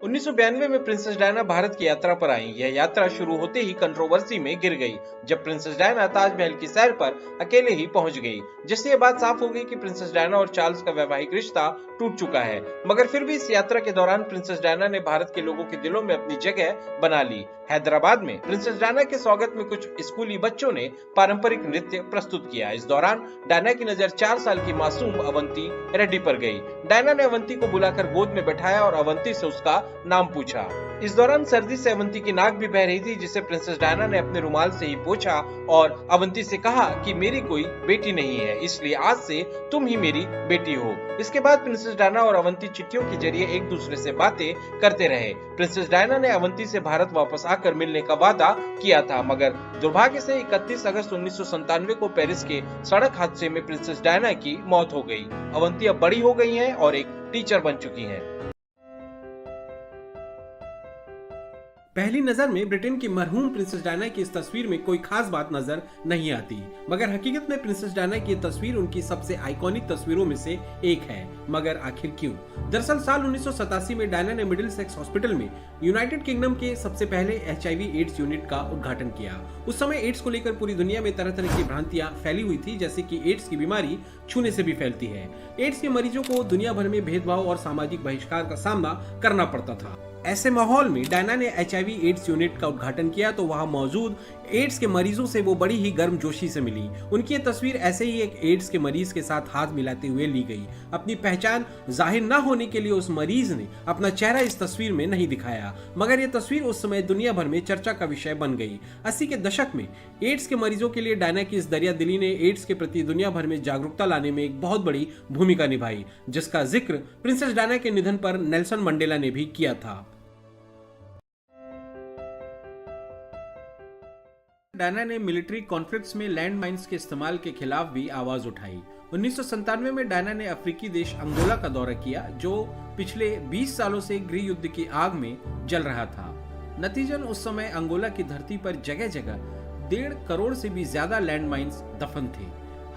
1992 में princess Diana Bharat की यात्रा पर आई। यह यात्रा शुरू होते ही कंट्रोवर्सी में गिर गई जब प्रिंसेस डायना ताजमहल की सैर पर अकेले ही पहुंच गई, जिससे यह बात साफ हो गई कि प्रिंसेस डायना और चार्ल्स का वैवाहिक रिश्ता टूट चुका है। मगर फिर भी इस यात्रा के दौरान प्रिंसेस डायना ने भारत के लोगों के दिलों में अपनी जगह बना ली। हैदराबाद में प्रिंसेस डायना के स्वागत में कुछ स्कूली बच्चों ने पारंपरिक नृत्य प्रस्तुत किया। इस दौरान डायना की नजर 4 साल की मासूम अवंती रेड्डी पर गई। डायना ने अवंती को बुलाकर गोद में बैठाया और अवंती से उसका नाम पूछा। इस दौरान सर्दी से अवंती की नाक भी बह रही थी, जिसे प्रिंसेस डायना ने अपने रुमाल से ही पोंछा और अवंती से कहा कि मेरी कोई बेटी नहीं है, इसलिए आज से तुम ही मेरी बेटी हो। इसके बाद प्रिंसेस डायना और अवंती चिट्ठियों के जरिए एक दूसरे से बातें करते रहे। प्रिंसेस डायना ने अवंती से भारत वापस आकर मिलने का वादा किया था, मगर दुर्भाग्य से 31 अगस्त 1997 को पेरिस के सड़क हादसे में प्रिंसेस डायना की मौत हो गई। अवंती अब बड़ी हो गई हैं और एक टीचर बन चुकी हैं। पहली नजर में ब्रिटेन की मरहूम प्रिंसेस डायना की इस तस्वीर में कोई खास बात नजर नहीं आती, मगर हकीकत में प्रिंसेस डायना की तस्वीर उनकी सबसे आइकॉनिक तस्वीरों में से एक है। मगर आखिर क्यों? दरअसल साल 1987 में डायना ने मिडिलसेक्स हॉस्पिटल में यूनाइटेड किंगडम के सबसे पहले HIV एड्स यूनिट का उद्घाटन किया। उस समय एड्स को लेकर पूरी दुनिया में तरह तरह की भ्रांतियां फैली हुई थी, जैसे कि एड्स की बीमारी छूने से भी फैलती है। एड्स के मरीजों को दुनिया भर में भेदभाव और सामाजिक बहिष्कार का सामना करना पड़ता था। ऐसे माहौल में डायना ने HIV एड्स यूनिट का उद्घाटन किया तो वहां मौजूद एड्स के मरीजों से वो बड़ी ही गर्मजोशी से मिली। उनकी ये तस्वीर ऐसे ही एक एड्स के मरीज के साथ हाथ मिलाते हुए ली गई। अपनी पहचान जाहिर न होने के लिए उस मरीज ने अपना चेहरा इस तस्वीर में नहीं दिखाया, मगर ये तस्वीर उस समय दुनिया भर में चर्चा का विषय बन गई। 80 के दशक में एड्स के मरीजों के लिए डायना की इस दरिया दिली ने एड्स के प्रति दुनिया भर में जागरूकता लाने में एक बहुत बड़ी भूमिका निभाई, जिसका जिक्र प्रिंसेस डायना के निधन पर नेल्सन मंडेला ने भी किया था। डायना ने मिलिट्री कॉन्फ्लिक्ट्स में लैंड माइन्स के इस्तेमाल के खिलाफ भी आवाज उठाई। 1997 में डायना ने अफ्रीकी देश अंगोला का दौरा किया, जो पिछले 20 सालों से गृह युद्ध की आग में जल रहा था। नतीजन उस समय अंगोला की धरती पर जगह जगह 1.5 करोड़ से भी ज्यादा लैंड माइन्स दफन थे।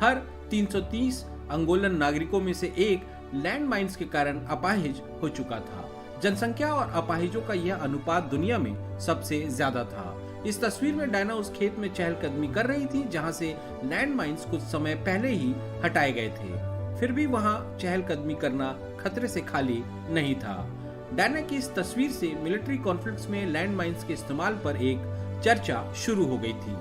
हर 330 अंगोलन नागरिकों में से एक लैंड माइन्स के कारण अपाहिज हो चुका था। जनसंख्या और अपाहिजों का यह अनुपात दुनिया में सबसे ज्यादा था। इस तस्वीर में डायना उस खेत में चहलकदमी कर रही थी जहां से लैंड माइन्स कुछ समय पहले ही हटाए गए थे। फिर भी वहां चहलकदमी करना खतरे से खाली नहीं था। डायना की इस तस्वीर से मिलिट्री कॉन्फ्लिक्ट्स में लैंड माइन्स के इस्तेमाल पर एक चर्चा शुरू हो गई थी।